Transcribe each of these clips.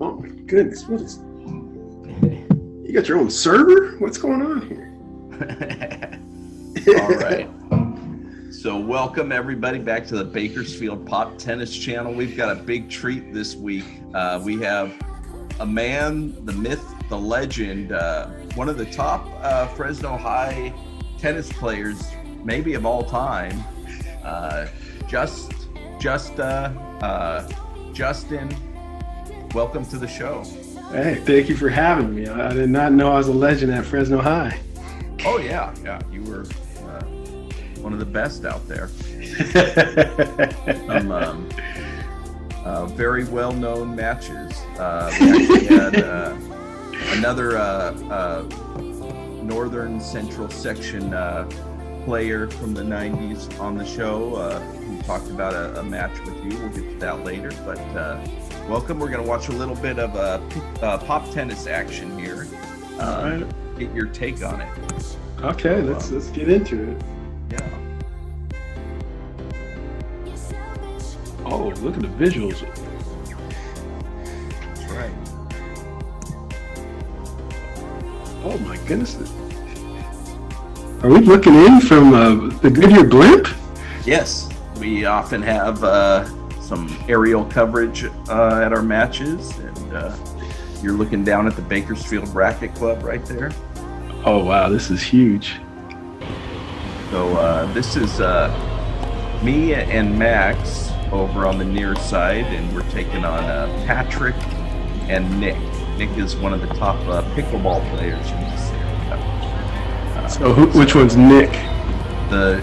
Oh my goodness, what is... You got your own server? What's going on here? All right. So welcome everybody back to the Bakersfield Pop Tennis Channel. We've got a big treat this week. We have a man, the myth, the legend, one of the top Fresno High tennis players, maybe of all time. Justin, welcome to the show. Hey, thank you for having me. I did not know I was a legend at Fresno High. Oh yeah, you were one of the best out there. Some very well-known matches. We actually had another Northern Central Section player from the 90s on the show who talked about a match with you. We'll get to that later, but welcome. We're going to watch a little bit of pop tennis action here. All right. Get your take on it. Okay, let's get into it. Yeah. Oh, look at the visuals. That's right. Oh my goodness. Are we looking in from the Goodyear blimp? Yes, we often have some aerial coverage at our matches, and you're looking down at the Bakersfield Racket Club right there. Oh wow, this is huge. So this is me and Max over on the near side, and we're taking on Patrick and Nick. Nick is one of the top pickleball players in this area. So which one's Nick? The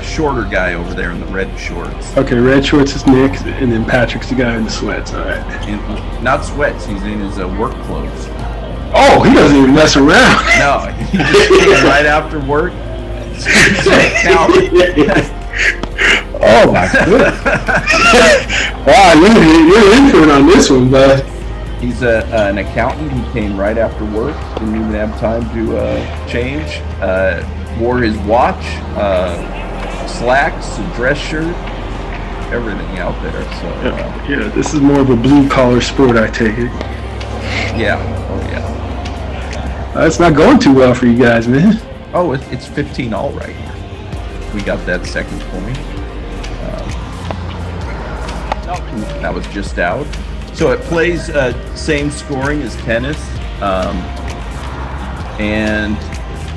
shorter guy over there in the red shorts. Okay, red shorts is Nick, and then Patrick's the guy in the sweats. All right. Not sweats, he's in his work clothes. Oh, he doesn't even mess around. No, he just came right after work. Oh my goodness. Wow, you're into it on this one, bud. He's an accountant. He came right after work. Didn't even have time to change. Wore his watch, slacks, a dress shirt, everything out there. So yeah, this is more of a blue collar sport, I take it. Yeah. Oh yeah. It's not going too well for you guys, man. Oh, it's 15 all right here. We got that second point. That was just out. So it plays same scoring as tennis, and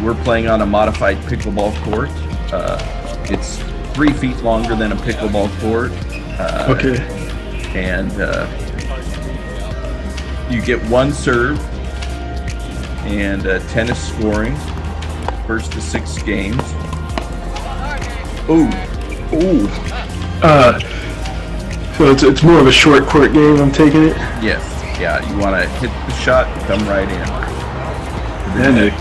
we're playing on a modified pickleball court. It's 3 feet longer than a pickleball court. Okay. And you get one serve and tennis scoring, first to 6 games. Ooh. So it's more of a short court game, I'm taking it? Yes. Yeah, you want to hit the shot and come right in. And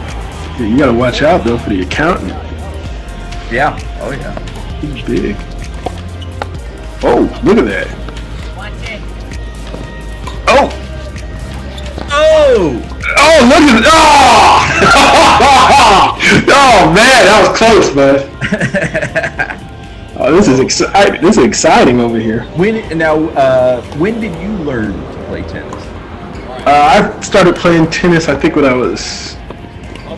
you got to watch out, though, for the accountant. Yeah. Oh, yeah. He's big. Oh, look at that. Oh! Oh, look at that. Oh! Oh, man, that was close, bud. Oh, this is exciting. This is exciting over here. When did you learn to play tennis? I started playing tennis, I think, when I was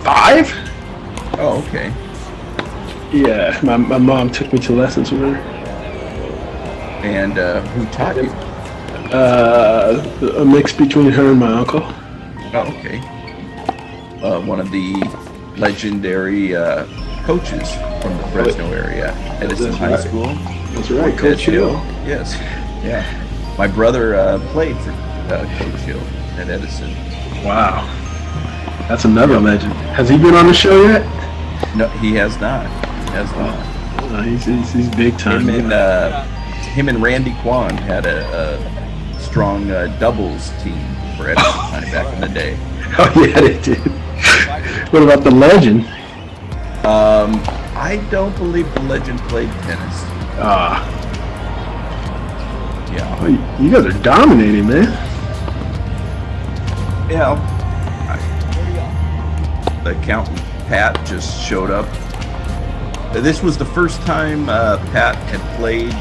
5. Oh, okay. Yeah, my mom took me to lessons with her. And who taught you? A mix between her and my uncle. Oh, okay. One of the legendary coaches from the Fresno area, Edison High School. That's right, Coach Hill. Yes. Yeah. My brother played for Coach Hill at Edison. Wow. That's another legend. Has he been on the show yet? No, he has not. He's big time. Him and Randy Kwan had a strong doubles team for Edison back in the day. Oh yeah, they did. What about the legend? I don't believe the legend played tennis. Yeah. Oh, you guys are dominating, man. Yeah. The accountant, Pat, just showed up. This was the first time Pat had played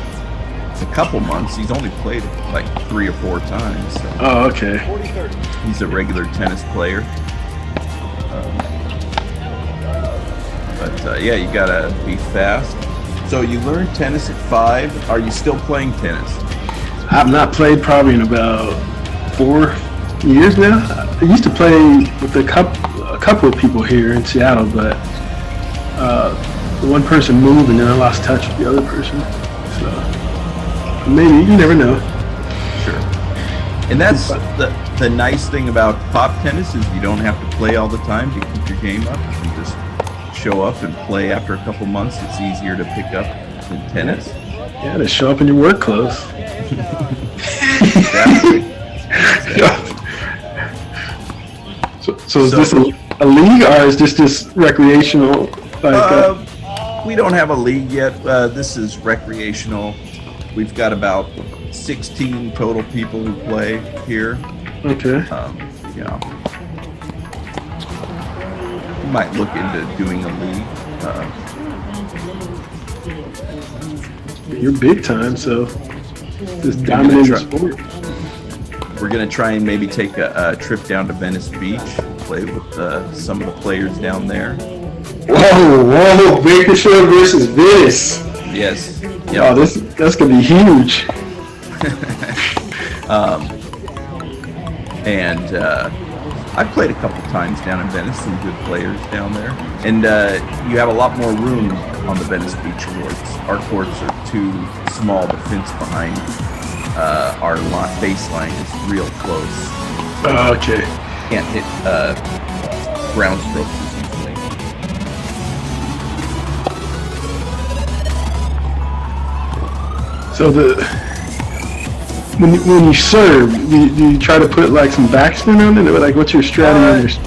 a couple months. He's only played like 3 or 4 times. So Oh, okay. he's a regular tennis player. But yeah, you gotta be fast. So you learned tennis at 5. Are you still playing tennis? I've not played probably in about 4 years now. I used to play with a couple of people here in Seattle, but one person moved and then I lost touch with the other person. So maybe, you never know. Sure. And that's the nice thing about pop tennis is you don't have to play all the time to keep your game up. You can just show up and play after a couple months. It's easier to pick up than tennis. Yeah, to show up in your work clothes. Exactly. So is this a league or is this recreational? We don't have a league yet. This is recreational. We've got about 16 total people who play here. Okay. Yeah. We might look into doing a league. You're big time, so just dominate the sport. We're gonna try and maybe take a trip down to Venice Beach, play with some of the players down there. Whoa! Bakersfield versus Venice. Yes. Yep. Oh, that's gonna be huge. I've played a couple times down in Venice, some good players down there. And you have a lot more room on the Venice Beach courts. Our courts are too small. The fence behind our baseline is real close. Okay. Can't hit ground strokes as easily. So when you serve, do you try to put like some backspin on it? Or like, what's your strategy?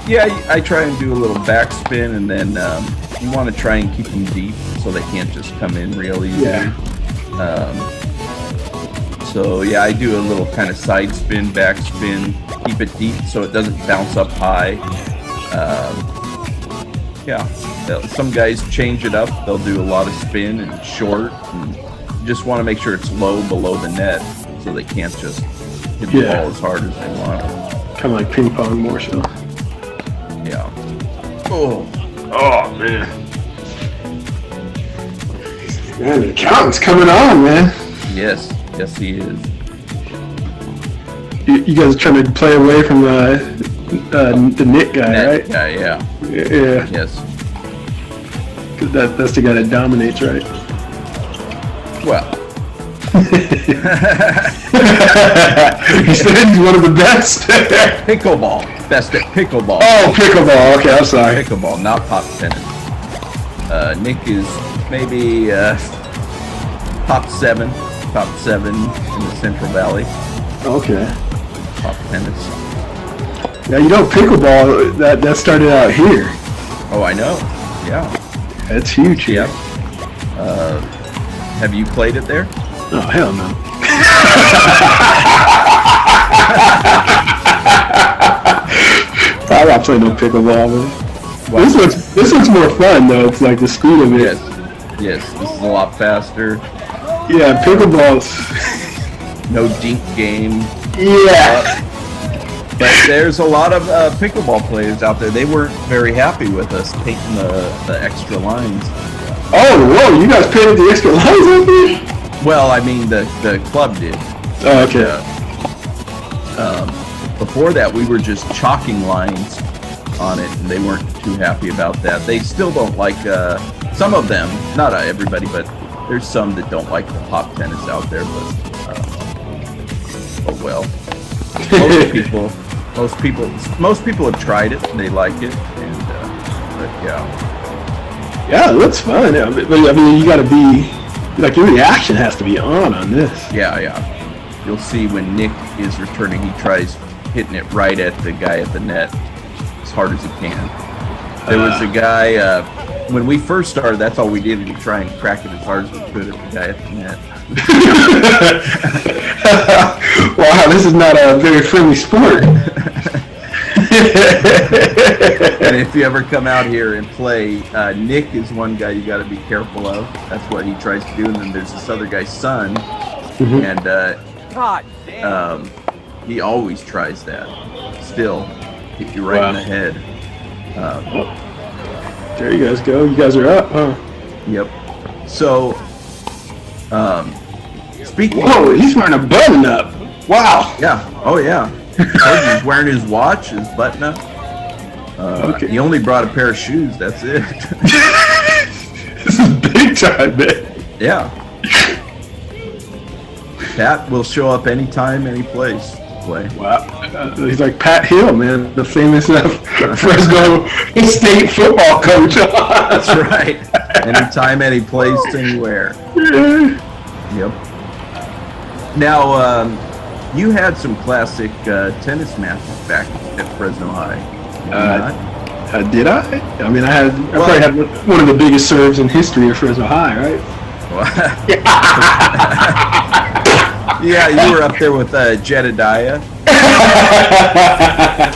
Yeah, I try and do a little backspin, and then you want to try and keep them deep so they can't just come in real easy. Yeah. So yeah, I do a little kind of side spin, backspin, keep it deep so it doesn't bounce up high. Yeah, some guys change it up. They'll do a lot of spin and short, and you just want to make sure it's low below the net so they can't just hit the ball as hard as they want. Kind of like ping pong more so. Yeah. Oh man. Man, the accountant's coming on, man. Yes, he is. You guys are trying to play away from the Nick guy, right? Yeah. Yeah. Yes. Cause that's the guy that dominates, right? Well. He said he's one of the best. Pickleball. Best at pickleball. Oh, pickleball. Okay, I'm sorry. Pickleball, not pop tennis. Nick is maybe top 7 in the Central Valley. Okay. Pop tennis. Yeah, pickleball, that started out here. Oh, I know. Yeah. That's huge here. Yep. Have you played it there? Oh, hell no. I'm not playing no pickleball, man. Wow. This one's more fun, though. It's like the speed of it. Yes, this is a lot faster. Yeah, pickleball's... No dink game. Yeah. But there's a lot of pickleball players out there. They weren't very happy with us painting the extra lines. Oh, whoa, you guys painted the extra lines out there? Well, I mean, the club did. Oh, okay. Before that, we were just chalking lines on it, and they weren't too happy about that. They still don't like, some of them, not everybody, but there's some that don't like the pop tennis out there, but, oh well. Most people have tried it, and they like it, and, but yeah. Yeah, it looks fun. Yeah, but I mean, you gotta be, like, your reaction has to be on this. Yeah. You'll see when Nick is returning, he tries hitting it right at the guy at the net as hard as he can. There was a guy, when we first started, that's all we did, we try and crack it as hard as we could at the guy at the net. Wow, this is not a very friendly sport. And if you ever come out here and play, Nick is one guy you got to be careful of. That's what he tries to do. And then there's this other guy's son, and God damn. he always tries that. Still, hit you right in the head. There you guys go. You guys are up, huh? Yep. So, speaking. Whoa, he's wearing a button up. Wow. Yeah. Oh yeah. He's wearing his watch, his button up. Okay. He only brought a pair of shoes. That's it. This is big time, man. Yeah. Pat will show up anytime, any place to play. Wow. He's like Pat Hill, man, the famous Fresno State football coach. That's right. Anytime, any place, anywhere. Yep. Now, you had some classic tennis matches back at Fresno High. Did I? I mean, I probably had one of the biggest serves in history of Fresno High, right? Yeah, you were up there with Jedediah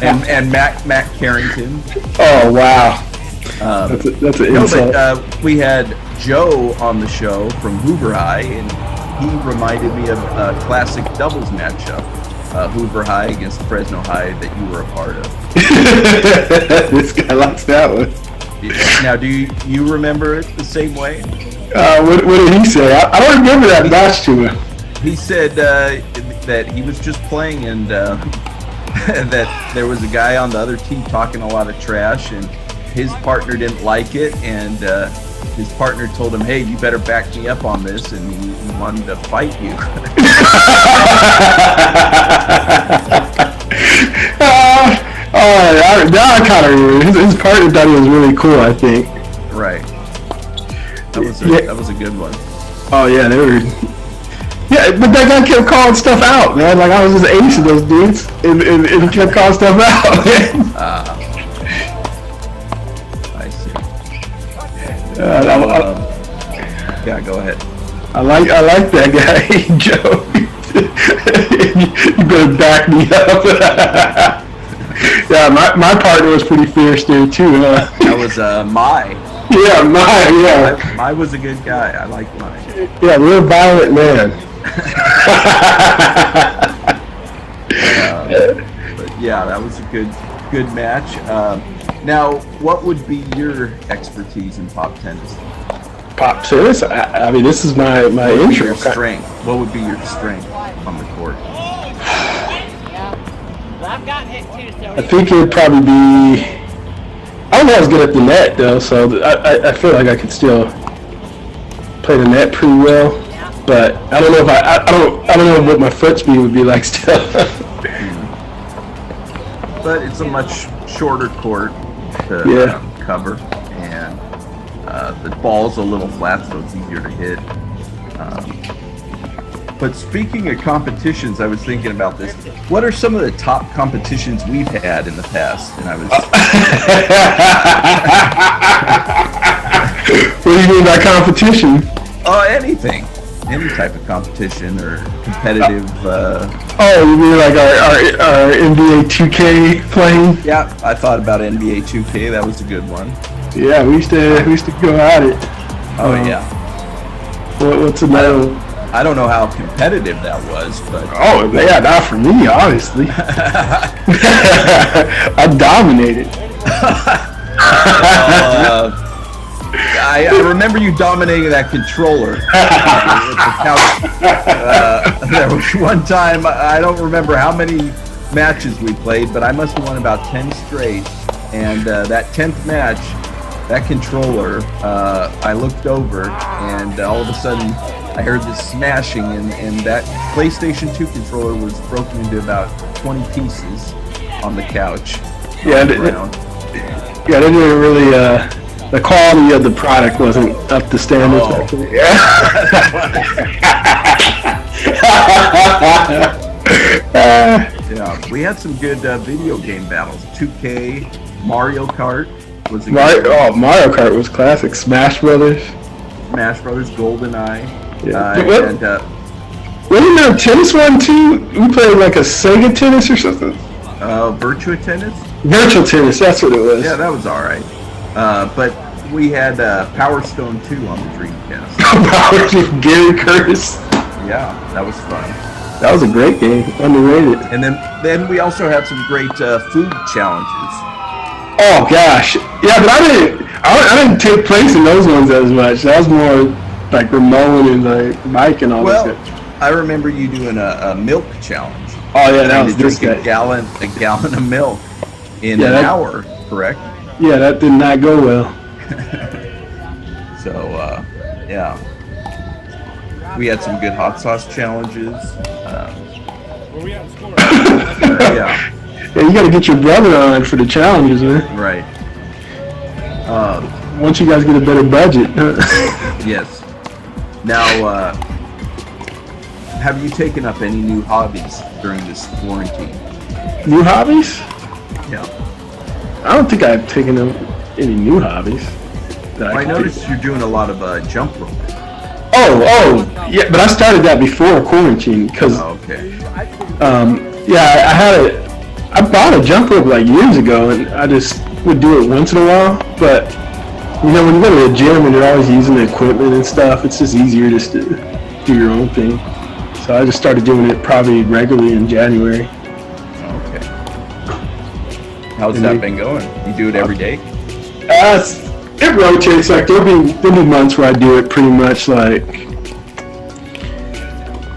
and Matt Carrington. Oh wow, that's an insult. But we had Joe on the show from Hoover High, and he reminded me of a classic doubles matchup, Hoover High against Fresno High, that you were a part of. This guy likes that one. Now, do you remember it the same way? What did he say? I don't remember that match too well. He said that he was just playing, and that there was a guy on the other team talking a lot of trash, and his partner didn't like it, and his partner told him, "Hey, you better back me up on this," and he wanted to fight you. Now I kind of remember. His partner thought he was really cool, I think. Right. That was a good one. Oh yeah, they were. Yeah, but that guy kept calling stuff out, man. Like I was just acing those dudes, and he kept calling stuff out. I see. Yeah, go ahead. I like that guy, Joe. You better back me up. Yeah, my partner was pretty fierce there too. That was Mai. Yeah, Mai. Yeah, Mai was a good guy. I like Mai. Yeah, real violent man. But yeah, that was a good match. Now, what would be your expertise in pop tennis? Pop tennis? I mean, this is my intro. Your strength. What would be your strength on the court? I think it would probably be. I don't know. I was good at the net though, so I feel like I could still play the net pretty well. But I don't know if I don't know what my foot speed would be like still. But it's a much shorter court to cover, and the ball's a little flat, so it's easier to hit. But speaking of competitions, I was thinking about this. What are some of the top competitions we've had in the past? And I was. What do you mean by competition? Anything. Any type of competition or competitive. You mean like our NBA 2K playing? Yeah, I thought about NBA 2K. That was a good one. Yeah, we used to go at it. Oh yeah. What's another? I don't know how competitive that was, but oh yeah, not for me, obviously. I dominated. I remember you dominating that controller. There was one time, I don't remember how many matches we played, but I must have won about 10 straight. And that 10th match, that controller, I looked over, and all of a sudden I heard this smashing, and that PlayStation 2 controller was broken into about 20 pieces on the couch. Yeah, they didn't really. The quality of the product wasn't up to standards. Oh. Yeah, we had some good video game battles. 2K, Mario Kart was a Mario Kart was classic. Smash Brothers, GoldenEye. Yeah. Wasn't there a tennis one too? We played like a Sega tennis or something. Virtua Tennis. Virtual tennis, that's what it was. Yeah, that was all right. But we had Power Stone 2 on the Dreamcast. Gary Curtis. Yeah, that was fun. That was a great game, underrated. And then we also had some great food challenges. Oh gosh, yeah, but I didn't take place in those ones as much. That was more like Ramon and like Mike and all Well, that. I remember you doing a milk challenge. Oh yeah, that Trying was to this drink guy. a gallon of milk in an hour, correct? Yeah, that did not go well. So yeah, we had some good hot sauce challenges. Yeah. Yeah, you got to get your brother on for the challenges, man. Right. Once you guys get a better budget. Yes. Now, have you taken up any new hobbies during this quarantine? New hobbies? Yeah. I don't think I've taken up any new hobbies. I noticed you're doing a lot of jump rope. Oh, yeah, but I started that before quarantine because, okay. yeah, I bought a jump rope like years ago, and I just would do it once in a while. But you know, when you go to the gym and you're always using the equipment and stuff, it's just easier just to do your own thing. So I just started doing it probably regularly in January. Okay. How's that been going? You do it every day? It rotates. Like there'll be months where I do it pretty much like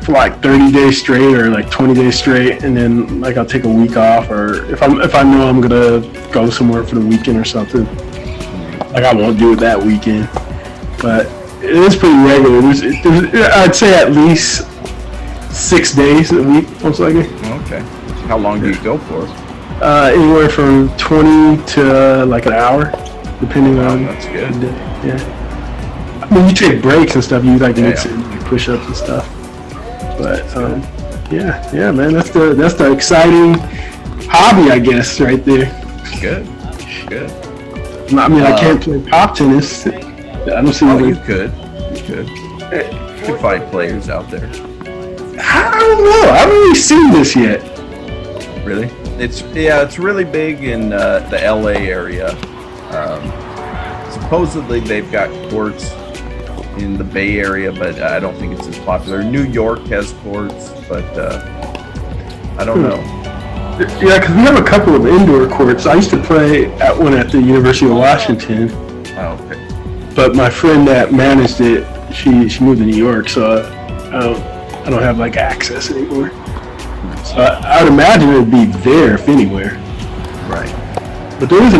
for like 30 days straight or like 20 days straight, and then like I'll take a week off, or if I know I'm gonna go somewhere for the weekend or something, like I won't do it that weekend. But it is pretty regular. I'd say at least 6 days a week, most likely. Okay. How long do you go for? Anywhere from 20 to like an hour, depending on. That's good. The day. Yeah. I mean, you take breaks and stuff. You like mix it, like push-ups and stuff. But yeah, man, that's the exciting hobby, I guess, right there. Good. I mean, I can't play pop tennis. I don't see. You could. You could find players out there. I don't know. I haven't really seen this yet. Really? It's really big in the LA area. Supposedly they've got courts in the Bay Area, but I don't think it's as popular. New York has courts, but I don't know. Yeah, because we have a couple of indoor courts. I used to play at one at the University of Washington. Oh, okay. But my friend that managed it, she moved to New York, so I don't have like access anymore. So I would imagine it would be there if anywhere. Right. But there is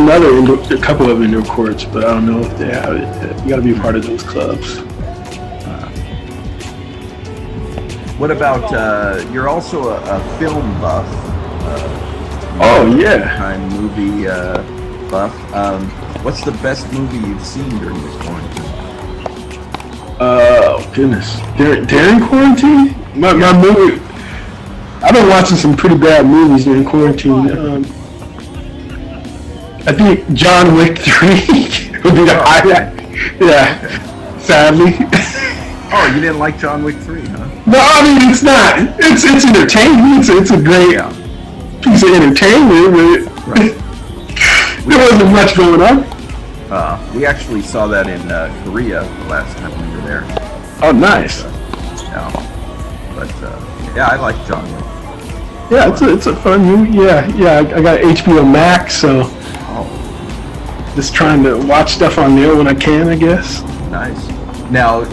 a couple of indoor courts, but I don't know if they have it. You got to be a part of those clubs. What about you're also a film buff? Oh yeah. Time movie buff. What's the best movie you've seen during this quarantine? Oh goodness, during quarantine, my movie. I've been watching some pretty bad movies during quarantine. I think John Wick 3 would be the highlight. Yeah, sadly. Oh, you didn't like John Wick 3, huh? No, I mean it's not. It's entertainment. It's a great piece of entertainment, but there wasn't much going on. We actually saw that in Korea the last time we were there. Oh, nice. But I like John Wick. Yeah, it's a fun movie. Yeah, I got HBO Max, so just trying to watch stuff on there when I can, I guess. Nice. Now,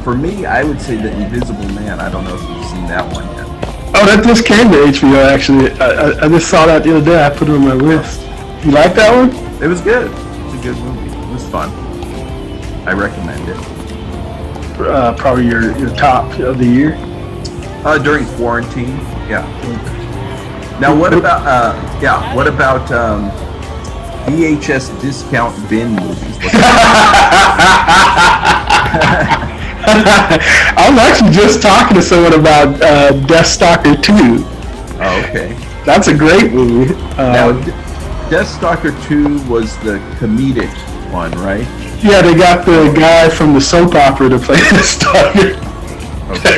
for me, I would say The Invisible Man. I don't know if you've seen that one yet. Oh, that just came to HBO, actually. I just saw that the other day. I put it on my list. You like that one? It was good. It's a good movie. It was fun. I recommend it. Probably your top of the year. During quarantine, yeah. Now, what about VHS discount bin movies? I was actually just talking to someone about Death Stalker 2. Oh, okay. That's a great movie. Now, Death Stalker 2 was the comedic one, right? Yeah, they got the guy from the soap opera to play the Stalker. Okay.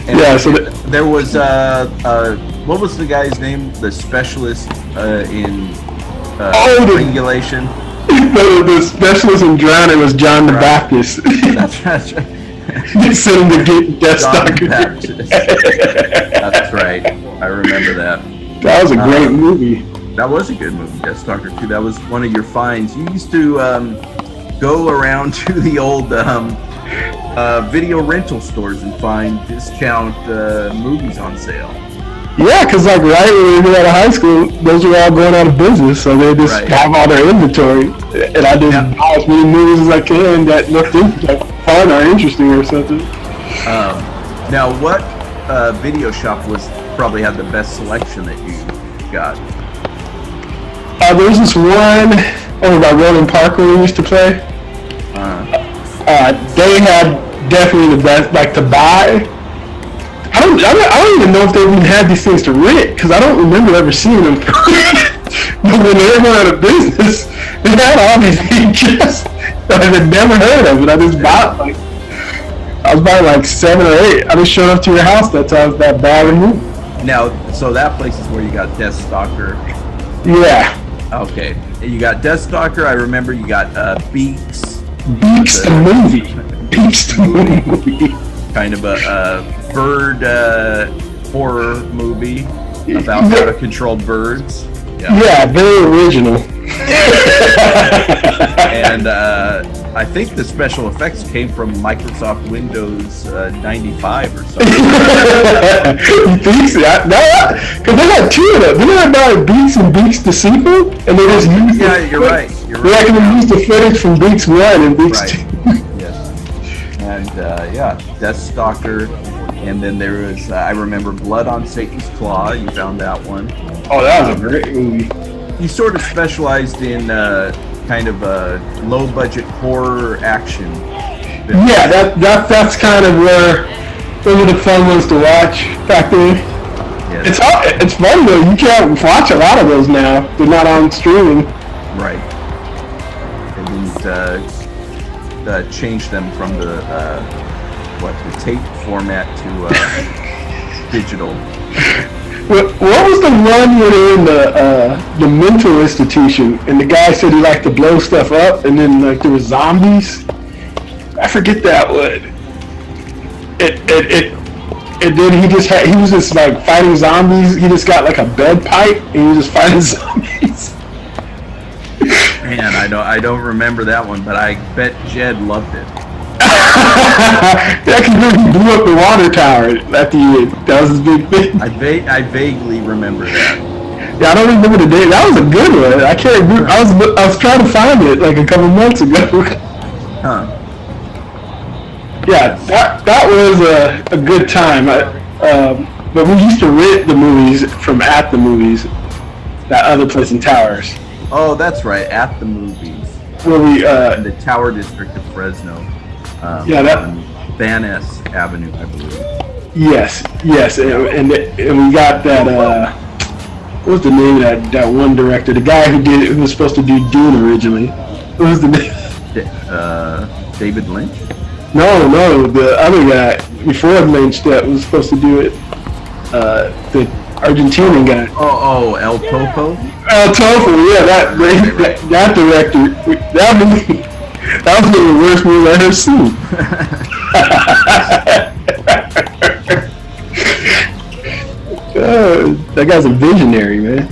Yeah, so there was what was the guy's name? The specialist in strangulation. The specialist in drowning was John the Baptist. That's right. They sent him to get Deathstalker. That's right. I remember that. That was a great movie. That was a good movie, Deathstalker 2. That was one of your finds. You used to go around to the old video rental stores and find discount movies on sale. Yeah, because like right when we were out of high school, those were all going out of business, so they just have all their inventory, and I just buy as many movies as I can that looked fun or interesting or something. Now, what video shop probably had the best selection that you got? There's this one over by Rolling Park where we used to play. They had definitely the best, like to buy. I don't even know if they even had these things to rent, because I don't remember ever seeing them. But when they went out of business, they had all these VHS that I had never heard of, and I just bought I was buying like 7 or 8. I just showed up to your house that time, that bad of movie. Now, so that place is where you got Deathstalker. Yeah. Okay, you got Deathstalker. I remember you got Beaks. Beaks the movie. Beaks the movie. Kind of a bird horror movie about out-of-controlled birds. Yeah, very original. And I think the special effects came from Microsoft Windows 95 or something. You think so? No, because they got 2 of them. Didn't they buy Beaks and Beaks the sequel? And they just used you're right. They actually used the footage from Beaks 1 and Beaks 2. Yes. And Deathstalker. And then there was, I remember Blood on Satan's Claw. You found that one. Oh, that was a great movie. You sort of specialized in kind of a low-budget horror action. Yeah, that's kind of where those are the fun ones to watch back then. Yes. It's fun though. You can't watch a lot of those now. They're not on streaming. Right. They didn't change them from the tape format to digital. What was the one where they were in the mental institution and the guy said he liked to blow stuff up and then like there were zombies? I forget that one. And then he was just like fighting zombies. He just got like a bed pipe and he was just fighting zombies. Man, I don't remember that one, but I bet Jed loved it. That because he blew up the water tower at the end. That was his big thing. I vaguely remember that. Yeah, I don't remember the date. That was a good one. I can't remember. I was trying to find it like a couple months ago. Huh. Yeah, that was a good time. But we used to rent the movies from At the Movies, that other place in Towers. Oh, that's right, At the Movies. Where we in the Tower District of Fresno. On Van Ness Avenue, I believe. Yes, and we got that. What was the name of that one director? The guy who was supposed to do Dune originally. What was the name? David Lynch. No, the other guy before Lynch that was supposed to do it. The Argentinian guy. Oh, El Topo. El Topo, yeah, that director. That was one of the worst movies I ever seen. That guy's a visionary, man.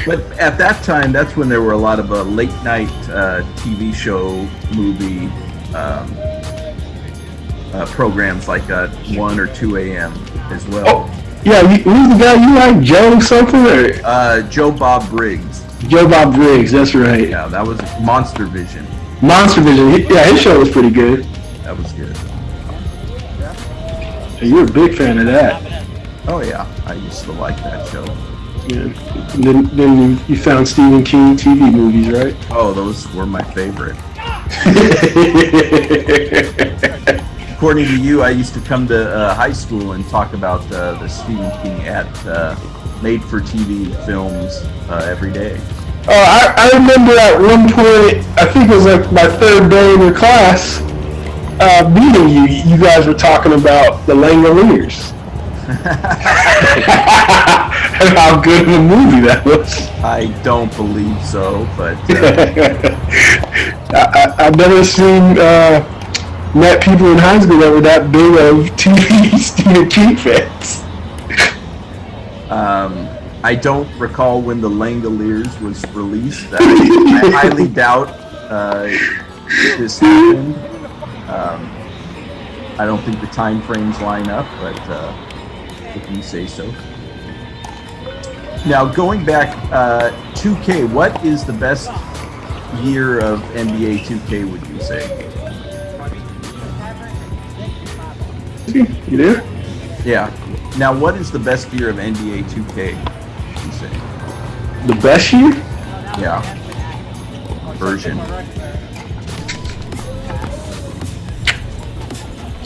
But at that time, that's when there were a lot of late night TV show movie programs like 1 or 2 a.m. as well. Oh, yeah, who's the guy you like, Joe something? Or? Joe Bob Briggs. Joe Bob Briggs, that's right. Yeah, that was Monster Vision. Monster Vision, his show was pretty good. That was good. You're a big fan of that. Oh yeah, I used to like that show. Yeah. And then you found Stephen King TV movies, right? Oh, those were my favorite. According to you, I used to come to high school and talk about the Stephen King at made-for-TV films every day. Oh, I remember at one point, I think it was like my 3rd day in your class, meeting you. You guys were talking about the Langoliers. How good of a movie that was. I don't believe so, but I've never seen met people in high school that were that big of TV Stephen King fans. I don't recall when The Langoliers was released. I highly doubt this happened. I don't think the time frames line up, but if you say so. Now, going back, 2K, what is the best year of NBA 2K, would you say? You there? Yeah. Now, what is the best year of NBA 2K, would you say? The best year? Yeah. Version.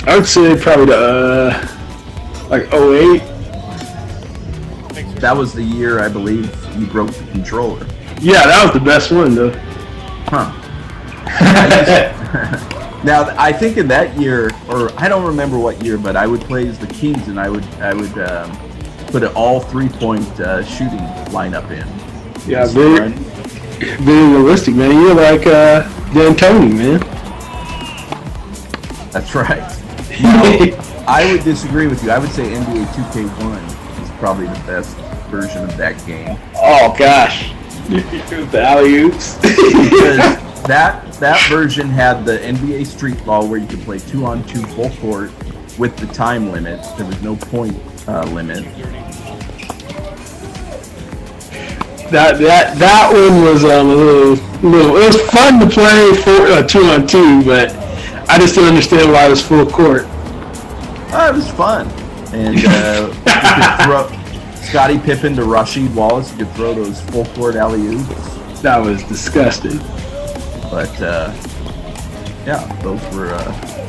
I would say probably the, like 08. That was the year, I believe, you broke the controller. Yeah, that was the best one, though. Huh. Now, I think in that year, or I don't remember what year, but I would play as the Kings, and I would put an all 3-point shooting lineup in. Yeah, very realistic, man. You're like D'Antoni, man. That's right. No, I would disagree with you. I would say NBA 2K1 is probably the best version of that game. Oh gosh, the alley-oops. Because that version had the NBA Street Ball where you could play 2-on-2 full court with the time limit. There was no point limit. That one was a little. It was fun to play for 2-on-2, but I just didn't understand why it was full court. It was fun, and you could throw Scottie Pippen to Rasheed Wallace. You could throw those full court alley-oops. That was disgusting. But yeah, those were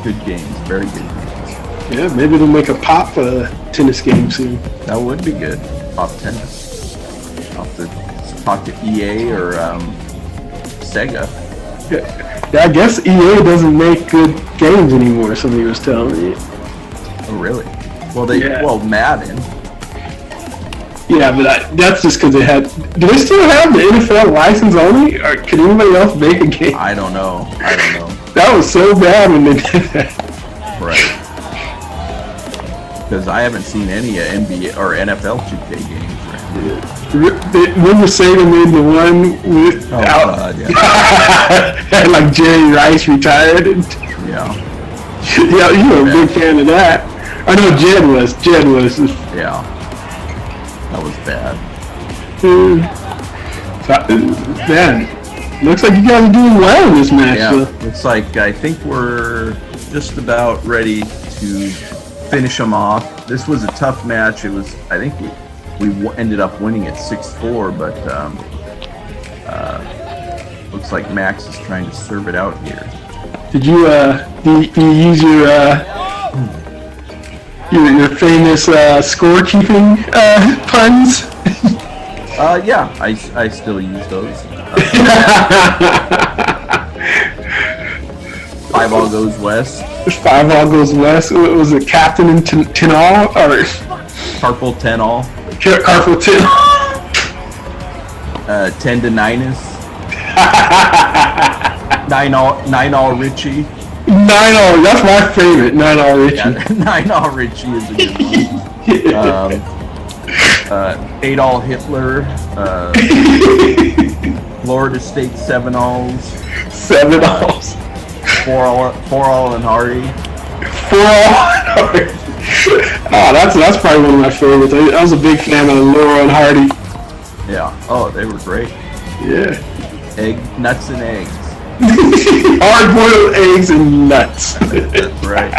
good games, very good games. Yeah, maybe they'll make a pop tennis game soon. That would be good. Pop tennis. I'll have to talk to EA or Sega. Yeah, I guess EA doesn't make good games anymore. Somebody was telling me. Oh, really? Well, Madden. Yeah, but that's just because they had. Do they still have the NFL license only, or can anybody else make a game? I don't know. That was so bad when they did that. Right. Because I haven't seen any NBA or NFL 2K games. Remember Sega made the one with God, yeah. and like Jerry Rice retired. Yeah. Yeah, you were a big fan of that. I know Jed was. Yeah. That was bad. Man, looks like you guys are doing well in this match. Yeah, though. looks like I think we're just about ready to finish them off. This was a tough match. It was. I think we ended up winning it 6-4, but looks like Max is trying to serve it out here. Did you use your famous scorekeeping puns? Yeah, I still use those. 5 all goes west. 5 all goes west. Was it Captain and 10 all or Carpal 10 all? Carpal 10. 10 to 9 9 all Richie. 9 all. That's my favorite. 9 all Richie. Yeah, 9 all Richie is a good one. 8 all Hitler. Florida State 7 alls. 7 alls. 4 all and Hardy. 4 all. Oh, that's probably one of my favorites. I was a big fan of Laurel and Hardy. Yeah. Oh, they were great. Yeah. Nuts and eggs. Hard-boiled eggs and nuts. That's right.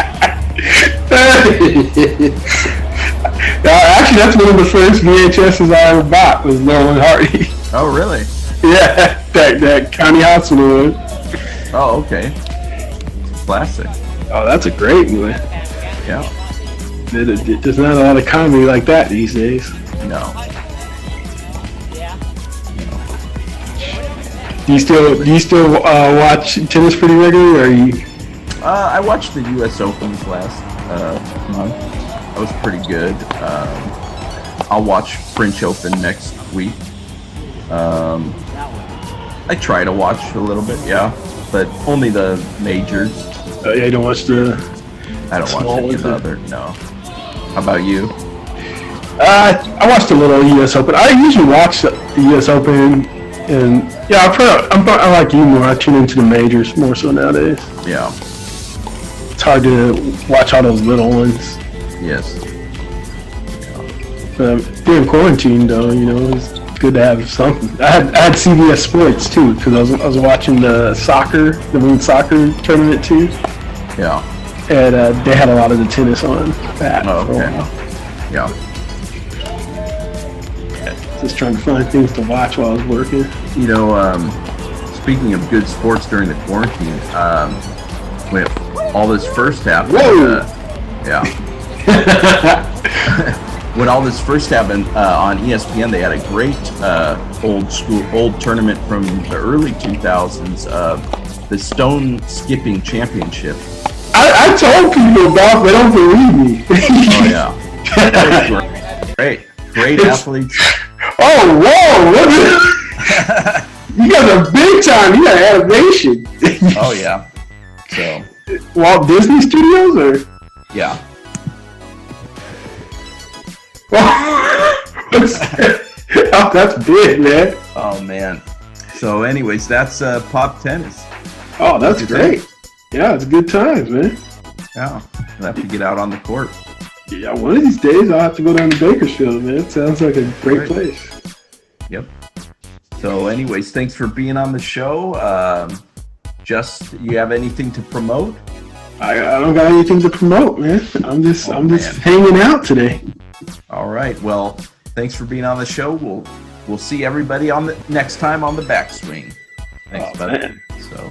Actually, that's one of the first VHSs I ever bought was Laurel and Hardy. Oh, really? Yeah, that County Hospital one. Oh, okay. Classic. Oh, that's a great one. Yeah. There's not a lot of comedy like that these days. No. Do you still watch tennis pretty regularly, or are you? I watched the U.S. Opens last month. I was pretty good. I'll watch French Open next week. I try to watch a little bit, yeah, but only the majors. Yeah, you don't watch the. I don't watch any of the other. No. How about you? I watched a little U.S. Open. I usually watch the U.S. Open, and yeah, I like you more. I tune into the majors more so nowadays. Yeah. It's hard to watch all those little ones. Yes. During quarantine, though, it's good to have something. I had CBS Sports too because I was watching the women's soccer tournament too. Yeah. And they had a lot of the tennis on that. Oh, okay. Yeah. Just trying to find things to watch while I was working. Speaking of good sports during the quarantine, when all this first happened, when all this first happened on ESPN, they had a great old tournament from the early 2000s, the Stone Skipping Championship. I told people about, they don't believe me. Oh yeah, that was great athletes. Oh whoa! You guys are big time. You got animation. Oh yeah. So Walt Disney Studios or yeah. Oh, that's big, man. Oh man. So anyways, that's Pop Tennis. Oh, that's great. Yeah, it's good times, man. Yeah, we'll have to get out on the court. Yeah, one of these days I'll have to go down to Bakersfield, man. It sounds like a great place. Yep. So anyways, thanks for being on the show. You have anything to promote? I don't got anything to promote, man. I'm just hanging out today. All right. Well, thanks for being on the show. We'll see everybody on the next time on the Backswing. Thanks, buddy. Man. So.